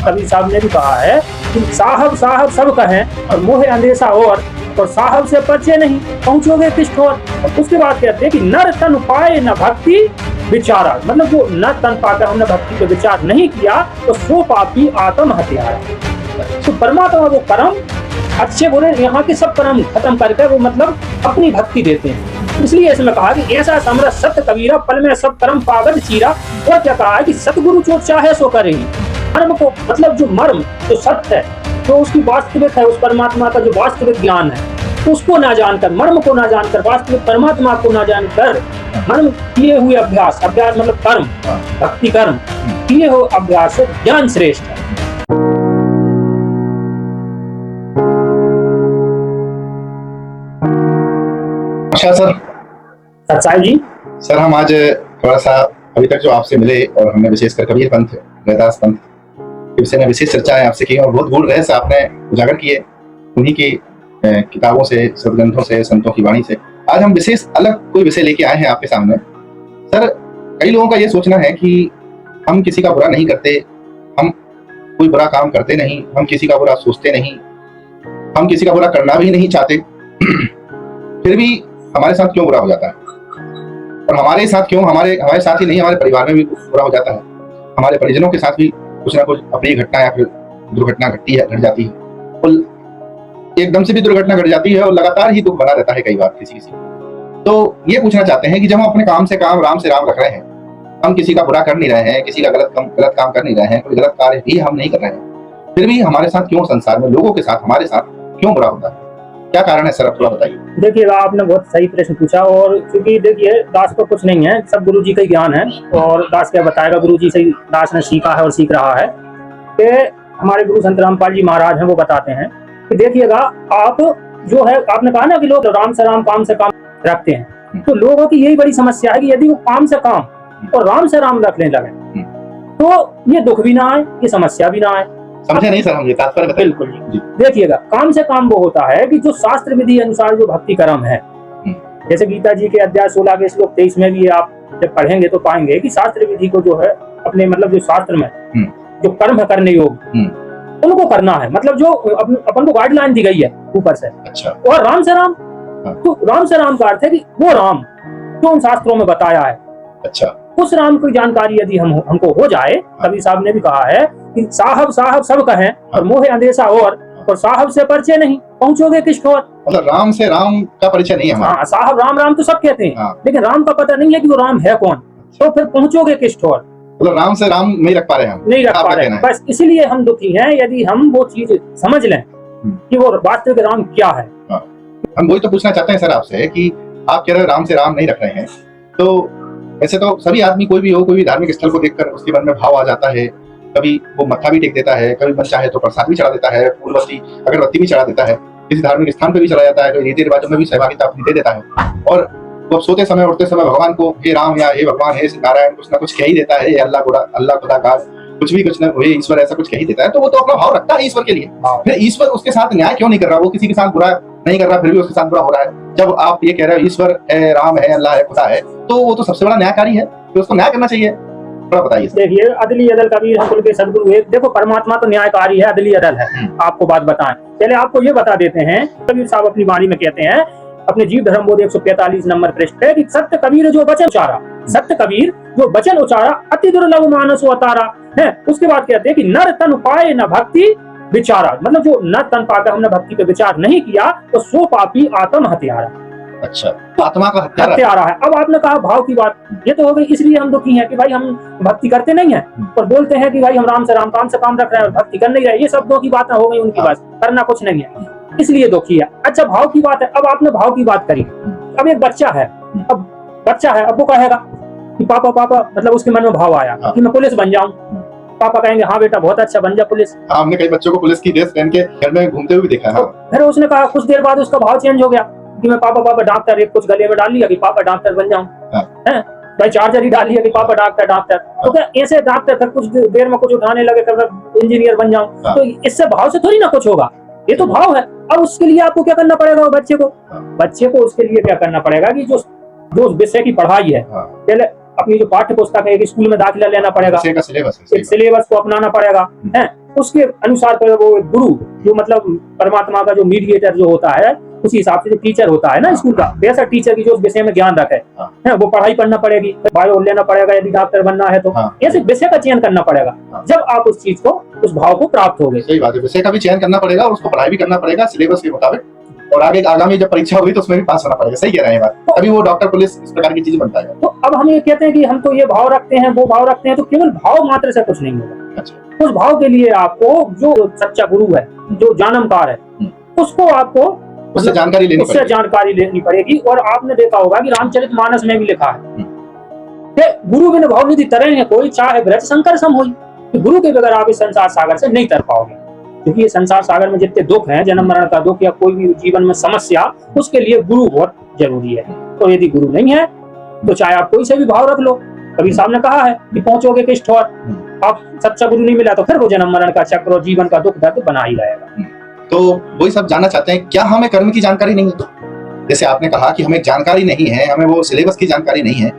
कबीर साहब ने भी कहा है कि साहब साहब सब कहें और मोहे अंदेशा और साहब से परिचय नहीं, पहुंचोगे किस ठोर। उसके बाद कहते हैं कि नर तन पाए न भक्ति विचारा, मतलब जो न तन पाकर हमने भक्ति पे विचार नहीं किया तो सो पापी आत्म हत्यारा। तो परमात्मा वो कर्म अच्छे बुरे यहाँ के सब कर्म खत्म करके वो मतलब अपनी भक्ति देते हैं। इसलिए इसमें कहा कि ऐसा समरस सत्य कबीरा पल में सब कर्म पावत चीरा। और क्या कहा है कि सतगुरु जो चाहे सो करे। मर्म को मतलब जो मर्म जो सत्य है, जो उसकी वास्तविक है, उस परमात्मा का जो वास्तविक ज्ञान है, उसको ना जानकर, मर्म को ना जानकर, वास्तविक परमात्मा को ना जानकर मर्म किए हुए अभ्यास, अभ्यास मतलब कर्म, भक्ति कर्म किए हुए अभ्यास से ज्ञान श्रेष्ठ है। अच्छा सर, साहिब जी, सर हम आज थोड़ा सा अभी तक जो आपसे मिले और हमने विशेषकर कबीर पंथ, रैदास पंथ के विषय में विशेष चर्चाएं आपसे की और बहुत गूढ़ रहस्य आपने उजागर किए उन्हीं की किताबों से, सदग्रंथों से, संतों की वाणी से। आज हम विशेष अलग कोई विषय लेके आए हैं आपके सामने। सर, कई लोगों का ये सोचना है कि हम किसी का बुरा नहीं करते, हम कोई बुरा काम करते नहीं, हम किसी का बुरा सोचते नहीं, हम किसी का बुरा करना भी नहीं चाहते, फिर भी हमारे साथ क्यों बुरा हो जाता है। और हमारे साथ क्यों, हमारे साथ ही नहीं, हमारे परिवार में भी बुरा हो जाता है, हमारे परिजनों के साथ भी कुछ ना कुछ अप्रिय घटना या फिर दुर्घटना घट जाती है और एकदम से भी दुर्घटना घट जाती है और लगातार ही दुख बना रहता है कई बार किसी तो ये पूछना चाहते हैं कि जब हम अपने काम से काम, राम से राम रख रहे हैं, हम किसी का बुरा कर नहीं रहे हैं, किसी का गलत काम कर नहीं रहे हैं, कोई गलत कार्य भी हम नहीं कर रहे हैं, फिर भी हमारे साथ क्यों, संसार में लोगों के साथ, हमारे साथ क्यों बुरा होता है, क्या कारण है सर, आप थोड़ा बताइए। देखिएगा, आपने बहुत सही प्रश्न पूछा और क्योंकि देखिए दास को कुछ नहीं है, सब गुरु जी का ही ज्ञान है और दास क्या बताएगा, गुरु जी से दास ने सीखा है और सीख रहा है। कि हमारे गुरु संत रामपाल जी महाराज हैं, वो बताते हैं कि देखिएगा आप जो है, आपने कहा ना कि लोग राम से राम, काम से काम रखते हैं, तो लोगों की यही बड़ी समस्या है कि यदि वो काम से काम और राम से राम रखने लगे तो ये दुख भी ना आए, ये समस्या भी ना आए। समझे नहीं सर, हम ये तात्पर्य बताइए। बिल्कुल जी। देखिएगा, काम से काम वो होता है कि जो शास्त्र विधि अनुसार जो भक्ति कर्म है, जैसे गीता जी के अध्याय 16 के श्लोक 23 में भी आप जब पढ़ेंगे तो पाएंगे कि शास्त्र विधि को जो है अपने मतलब जो शास्त्र में जो कर्म है करने योग्य उनको करना है, मतलब जो अपन को गाइडलाइन दी गई है ऊपर से। अच्छा। और राम से राम, तो राम से राम का अर्थ है कि वो राम जो उन शास्त्रों में बताया है, अच्छा, उस राम की जानकारी यदि हमको हो जाए, कबीर साहब ने भी कहा है कि साहब साहब सब कहें और मोहे अंदेशा और साहब से परिचय नहीं, पहुंचोगे किस ठोर। मतलब राम से राम का परिचय नहीं है हमारा। हाँ, साहब राम राम तो सब कहते हैं, लेकिन राम का पता नहीं है कि वो राम है कौन, तो फिर पहुंचोगे किस ठोर। मतलब राम से राम नहीं रख पा रहे हैं, नहीं रख पा रहे हैं, बस इसीलिए हम दुखी हैं। यदि हम वो चीज समझ लें कि वो वास्तविक राम क्या है। हम वही तो पूछना चाहते हैं सर आपसे कि आप कह रहे हो राम से राम नहीं रख रहे हैं, तो ऐसे तो सभी आदमी, कोई भी हो, कोई भी धार्मिक स्थल को देखकर उसके मन में भाव आ जाता है, कभी वो मत्था भी टेक देता है, कभी मन चाहे तो प्रसाद भी चढ़ा देता है, फूलबत्ती अगरबत्ती भी चढ़ा देता है, किसी धार्मिक स्थान पे भी चला जाता है, तो रीति रिवाजों में भी सहभागिता अपनी दे देता है और वो सोते समय उठते समय भगवान को हे राम या हे भगवान, हे नारायण कुछ ना कुछ कह ही देता है, ये अल्लाह खुदाकार कुछ भी, कुछ ना हे ईश्वर, ऐसा कुछ कह ही देता है। तो वो तो अपना भाव रखता है ईश्वर के लिए, फिर ईश्वर उसके साथ न्याय क्यों नहीं कर रहा, वो किसी के साथ बुरा नहीं कर रहा, फिर भी उसके साथ बुरा हो रहा है। जब आप ये कह रहे हो ईश्वर है, राम है, अल्लाह है, खुदा है, तो वो तो सबसे बड़ा न्यायकारी है, तो उसको न्याय करना चाहिए। थोड़ा बताइए। देखिए, अदली अदल कबीर हम के सदगुरु एक, देखो परमात्मा तो न्यायकारी है, अदली अदल है। आपको बात बताएं, पहले आपको ये बता देते हैं, कबीर साहब अपनी वाणी में कहते हैं अपने जीव धर्म बोध 145 नंबर पृष्ठ पे कि सत्य कबीर जो वचन उचारा, सत्य कबीर जो वचन उचारा अति दुर्लभ मानस अवतारा है। उसके बाद कहते हैं कि नर तन पाए न भक्ति विचारा, मतलब जो न तन पाकर हमने भक्ति पे विचार नहीं किया तो सो पापी आत्म हत्यारा। अच्छा, तो आत्मा का हत्यारा है। अब आपने कहा भाव की बात, ये तो हो गई, इसलिए हम दुखी हैं कि भाई हम भक्ति करते नहीं है और बोलते हैं कि भाई हम राम से राम, काम से काम रख रहे हैं और भक्ति कर नहीं रहे। ये सब दो की बातें हो गई उनकी, बस करना कुछ नहीं है, इसलिए दुखी है। अच्छा, भाव की बात है, अब आपने भाव की बात करी। अब एक बच्चा है, अब वो कहेगा कि पापा पापा, मतलब उसके मन में भाव आया कि मैं पुलिस बन जाऊं। पापा कहेंगे हाँ बेटा बहुत अच्छा, बन जा पुलिस। हमने कई बच्चों को पुलिस की ड्रेस पहन के घर में घूमते हुए देखा है। फिर उसने कहा, कुछ देर बाद उसका भाव चेंज हो गया कि मैं पापा पापा डॉक्टर, एक कुछ गले में डाल लिया कि पापा डॉक्टर बन जाऊं, है भाई चार्जर ही डाल लिया कि पापा डॉक्टर। तो क्या ऐसे डॉक्टर, फिर कुछ देर में कुछ उठाने लगे फिर इंजीनियर बन जाऊं, तो इससे भाव से थोड़ी ना कुछ होगा, ये तो भाव है। अब उसके लिए आपको क्या करना पड़ेगा, बच्चे को उसके लिए क्या करना पड़ेगा कि जो विषय की पढ़ाई है, पहले अपनी जो पाठ्य पुस्तक है, स्कूल में दाखिला लेना पड़ेगा, एक सिलेबस को अपनाना पड़ेगा, है उसके अनुसार फिर वो गुरु जो मतलब परमात्मा का जो मीडिएटर जो होता है, उसी हिसाब से जो टीचर होता है ना स्कूल का, वैसा टीचर की जो उस विषय में ज्ञान रखे है, वो पढ़ाई पढ़ना पड़ेगी, बायो लेना पड़ेगा यदि डॉक्टर बनना है तो, ऐसे विषय का चयन करना पड़ेगा। जब आप उस चीज को, उस भाव को प्राप्त हो गए। सही बात है, विषय का भी चयन करना पड़ेगा और उसको पढ़ाई भी करना पड़ेगा सिलेबस के मुताबिक, और आगे आगामी जब परीक्षा होगी तो उसमें भी पास होना पड़ेगा। सही कह रहे हैं बात, तभी वो डॉक्टर पुलिस इस प्रकार की चीज बनता है। तो अब हम ये कहते हैं कि हम तो ये भाव रखते हैं, वो भाव रखते हैं, तो केवल भाव मात्र से कुछ नहीं होगा। अच्छा। उस भाव के लिए आपको जो सच्चा गुरु है, जो जानकार है, उसको आपको उससे जानकारी लेनी पड़ेगी। और आपने देखा होगा कि रामचरितमानस में भी लिखा है कि गुरु बिन भाव निधि तरे है कोई, चाहे ब्रज शंकर सम होई। गुरु के बगैर आप इस संसार सागर से नहीं तर पाओगे, क्योंकि ये संसार सागर में जितने दुख हैं, जन्म मरण का दुख या कोई भी जीवन में समस्या, उसके लिए गुरु बहुत जरूरी है। तो यदि गुरु नहीं है तो चाहे आप कोई से भी भाव रख लो, कबीर साहब ने कहा है कि पहुंचोगे किस ठोर। आप सच्चा गुरु नहीं मिला तो फिर वो जन्म मरण का चक्र और जीवन का दुख दर्द बना ही रहेगा। तो वही सब जानना चाहते हैं, क्या हमें कर्म की जानकारी नहीं है? जैसे आपने कहा कि हमें जानकारी नहीं है, हमें वो सिलेबस की जानकारी नहीं है,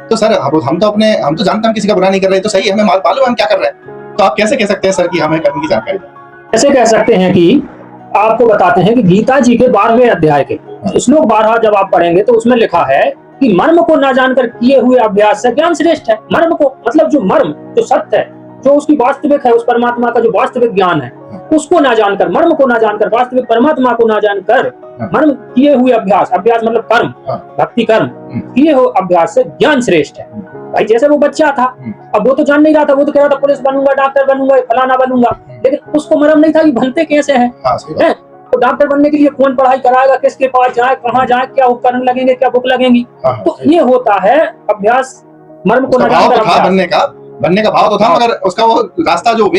तो सर हम तो जानते हैं किसी का बुरा नहीं कर रहे, तो सही है, हमें मालूम हम क्या कर रहे हैं, तो आप कैसे कह सकते हैं सर कि हमें कर्म की जानकारी नहीं? ऐसे कह सकते हैं कि आपको बताते हैं कि गीता जी के 12वें अध्याय के श्लोक 12 जब आप पढ़ेंगे तो उसमें लिखा है कि मर्म को ना जानकर किए हुए अभ्यास से ज्ञान श्रेष्ठ है। मर्म को मतलब जो मर्म, जो सत्य है, जो उसकी वास्तविक है, उस परमात्मा का जो वास्तविक ज्ञान है, उसको ना जानकर, मर्म को ना जानकर, वास्तविक परमात्मा को ना जानकर, मर्म किए हुए अभ्यास, अभ्यास मतलब कर्म, भक्ति कर्म, किए हुए अभ्यास से ज्ञान श्रेष्ठ है। भाई जैसे वो बच्चा था, अब वो तो जान नहीं रहा था, वो तो कह रहा था पुलिस बनूंगा, डॉक्टर बनूंगा, फलाना बनूंगा, लेकिन उसको मर्म नहीं था कि बनते कैसे हैं। तो डॉक्टर बनने के लिए कौन पढ़ाई कराएगा, किसके पास जाए, कहाँ जाए, क्या उपकरण लगेंगे, क्या बुक लगेंगी। तो ये होता है अभ्यास, मर्म को ना जानकर। बनने का भाव तो था, मगर उसका वो रास्ता, जो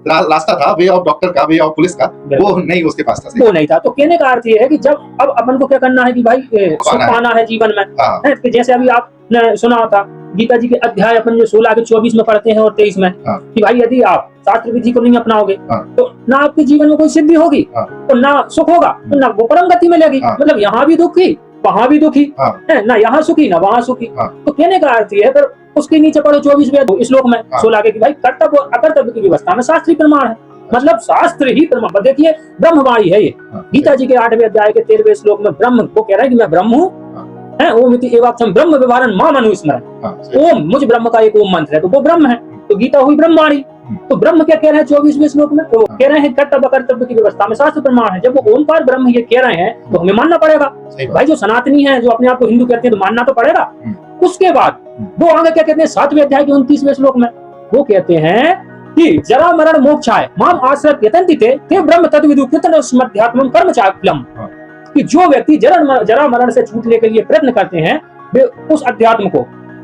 रास्ता था, वे ऑफ डॉक्टर का, वे ऑफ पुलिस का, वो नहीं उसके पास था, वो नहीं था। तो कहने का अर्थ ये है कि जब अब अपन को क्या करना है कि भाई सुख पाना है जीवन में, है कि जैसे अभी आपने सुना था गीता जी के अध्याय अपन जो 16 के 24 में पढ़ते हैं और 23 में, कि भाई यदि आप शास्त्र विधि को नहीं अपनाओगे तो ना आपके जीवन में कोई सिद्धि होगी, तो ना सुख होगा, तो ना वो परम गति मिलेगी। मतलब यहाँ भी दुखी, वहां भी दुखी, ना यहाँ सुखी ना वहाँ सुखी। तो कहने का अर्थ ये है, फिर उसके नीचे पढ़ो 24वें श्लोक में 16 के कि भाई कर्तव्य और अकर्तव्य की व्यवस्था में शास्त्रीय प्रमाण है, मतलब शास्त्र ही प्रमाण। देखिए ब्रह्मवाणी है ये, गीता जी के 8वें अध्याय के 13वें श्लोक में ब्रह्म को कह रहा है कि मैं ब्रह्म हूँ, ओम इति एवाक्षम ब्रह्म व्यवहारं माम अनुस्मरन्। ओम मुझ ब्रह्म का एक ओम मंत्र है, तो वो ब्रह्म है, तो गीता हुई ब्रह्मवाणी। तो ब्रह्म क्या कह रहे हैं 24वें श्लोक में, तो कह रहे हैं कर्तव्य कर्तव्य की व्यवस्था में शास्त्र प्रमाण है। जब वो ओमकार ब्रह्म ये कह रहे हैं तो हमें मानना पड़ेगा। भाई जो सनातनी है, जो अपने आप को हिंदू कहते हैं, तो मानना तो पड़ेगा। उसके बाद वो आगे क्या कहते हैं 7वें अध्याय के 29वें श्लोक में, वो कहते हैं कि जरा मरण मोक्षाय माम आश्रय यतन्ति ते ब्रह्म तद्विदु कृतस्मध्यात्मं कर्म चाक्लम। कि जो व्यक्ति जरा मरण से छूटने के लिए प्रयत्न करते हैं, वे उस अध्यात्म को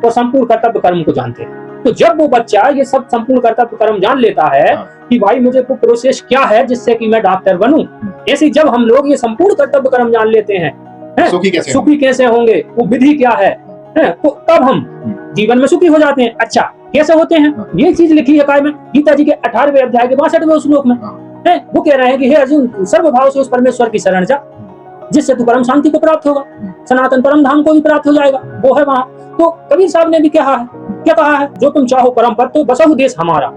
और संपूर्ण कर्तव्य कर्म को जानते हैं। तो जब वो बच्चा ये सब संपूर्ण कर्तव्य कर्म जान लेता है कि भाई मुझे को प्रोसेस क्या है जिससे कि मैं डॉक्टर बनूं, ऐसे जब हम लोग ये संपूर्ण कर्तव्य कर्म जान लेते हैं, सुखी कैसे होंगे, वो विधि क्या है, तो तब हम जीवन में सुखी हो जाते हैं। अच्छा कैसे होते हैं, ये चीज लिखी है काय में गीता जी के 18वें अध्याय के 62वें श्लोक में। वो कह रहे हैं कि हे अर्जुन, सर्वभाव से उस परमेश्वर की शरण जा, जिससे तू परम शांति को प्राप्त होगा, सनातन परम धाम को भी प्राप्त हो जाएगा, वो है वहां। तो कबीर साहब ने भी क्या कहा है, जो तुम चाहो परम पद तो बसहु देश हमारा।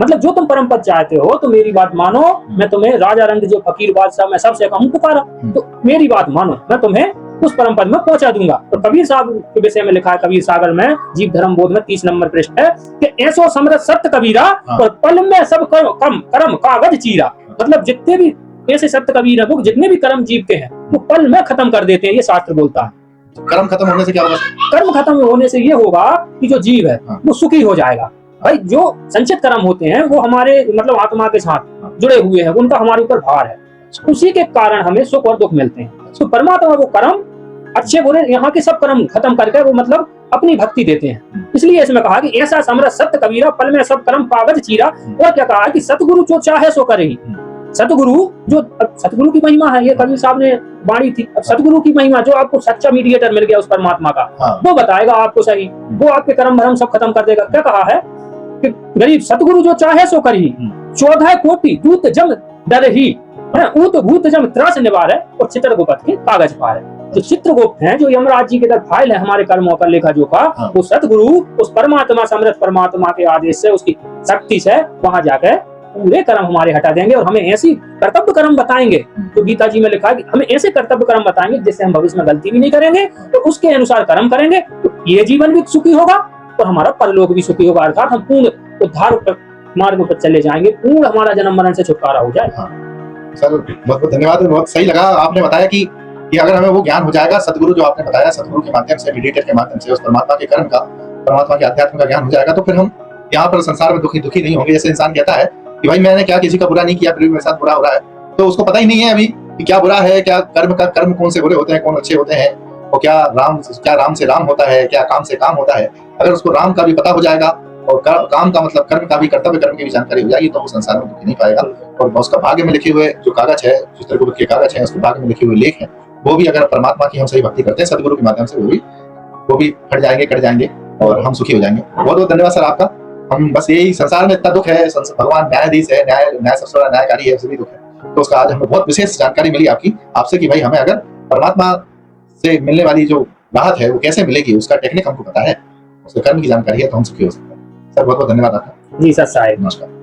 मतलब जो तुम परम पद चाहते हो तो मेरी बात मानो, मैं तुम्हें राजा रंग जो फकीर बादशाह मैं सबसे कहूँ पुकारा, तो मेरी बात मानो, मैं तुम्हें उस परम पद में पहुंचा दूंगा। तो कबीर साहब के विषय में लिखा है कबीर सागर में जीव धर्म बोध में 30 नंबर पृष्ठ है कि ऐसो समरथ सत्य कबीरा और पल में सब कर्म कागज चीरा। मतलब जितने भी ऐसे सत्य कबीर है, वो जितने भी कर्म जीव के हैं वो पल में खत्म कर देते हैं, ये शास्त्र बोलता है। कर्म खत्म होने से क्या होगा? कर्म खत्म होने से ये होगा कि जो जीव है वो सुखी हो जाएगा। भाई जो संचित कर्म होते हैं वो हमारे मतलब आत्मा के साथ जुड़े हुए हैं, उनका हमारे ऊपर भार है, उसी के कारण हमें सुख और दुख मिलते हैं। तो परमात्मा वो कर्म अच्छे बुरे यहाँ के सब कर्म खत्म करके वो मतलब अपनी भक्ति देते हैं। इसलिए इसमें कहा कि ऐसा समरथ सत्य कबीरा पल में सब कर्म कागज चीरा। और क्या कहा कि सतगुरु जो चाहे सो करेगी। सतगुरु की महिमा है, ये कबीर साहब ने बाणी थी। अब सतगुरु की महिमा, जो आपको सच्चा मीडिएटर मिल गया उस परमात्मा का, वो बताएगा आपको सही, वो आपके कर्म भरम सब खत्म कर देगा। क्या कहा है कि गरीब सतगुरु जो चाहे सो करी, 14 कोटि दूत जम डर ही, ऊत भूत जम त्रास निवार है, और चित्रगुप्त के कागज पार है। जो चित्रगुप्त हैं, जो यमराज जी के अंदर फाइल है हमारे कर्मों का लेखा जोखा, वो सतगुरु उस परमात्मा समृद्ध परमात्मा के आदेश से, उसकी शक्ति से वहां जाकर पूरे कर्म हमारे हटा देंगे और हमें ऐसी कर्तव्य कर्म बताएंगे तो गीता जी में लिखा है कि हमें ऐसे कर्तव्य कर्म बताएंगे जिससे हम भविष्य में गलती भी नहीं करेंगे, तो उसके अनुसार कर्म करेंगे तो ये जीवन भी सुखी होगा और हमारा परलोक भी सुखी होगा, अर्थात हम पूर्ण उद्धार मार्ग पर चले जाएंगे, पूर्ण हमारा जन्म मरण से छुटकारा हो जाए। सर बहुत बहुत धन्यवाद, बहुत सही लगा आपने बताया कि अगर हमें वो ज्ञान हो जाएगा, सदगुरु जो आपने बताया, सदगुरु के माध्यम से, मेडिटेटर के माध्यम से उस परमात्मा के कर्म का, परमात्मा के अध्यात्म का ज्ञान हो जाएगा, तो फिर हम यहाँ पर संसार में दुखी नहीं होंगे। जैसे इंसान कहता है कि भाई मैंने क्या किसी का बुरा नहीं किया, फिर भी मेरे साथ बुरा हो रहा है, तो उसको पता ही नहीं है अभी कि क्या बुरा है, क्या कर्म कौन से बुरे होते हैं, कौन अच्छे होते हैं, और क्या राम से राम होता है, क्या काम से काम होता है। अगर उसको राम का भी पता हो जाएगा और काम का मतलब कर्म का भी, कर्तव्य कर्म की भी जानकारी हो जाएगी, तो वो संसार में दुखी नहीं पाएगा। और उसका भाग्य में लिखे हुए जो कागज है, जो चित्रगुप्त के कागज है, उसके भाग्य में लिखे हुए लेख है, वो भी अगर परमात्मा की हम सही भक्ति करते हैं सदगुरु के माध्यम से, वो भी हट जाएंगे, कट जाएंगे और हम सुखी हो जाएंगे। बहुत बहुत धन्यवाद सर आपका। हम बस यही, संसार में इतना दुख है, भगवान न्यायाधीश है, न्याय सबसे बड़ा न्यायकारी है, सभी दुख है, तो उसका आज हमें बहुत विशेष जानकारी मिली आपसे कि भाई हमें अगर परमात्मा से मिलने वाली जो राहत है वो कैसे मिलेगी, उसका टेक्निक हमको पता है, उसके कर्म की जानकारी है, तो हम सुखी हो सकते हैं। सर बहुत बहुत धन्यवाद आपका। जी सर साहेब, नमस्कार।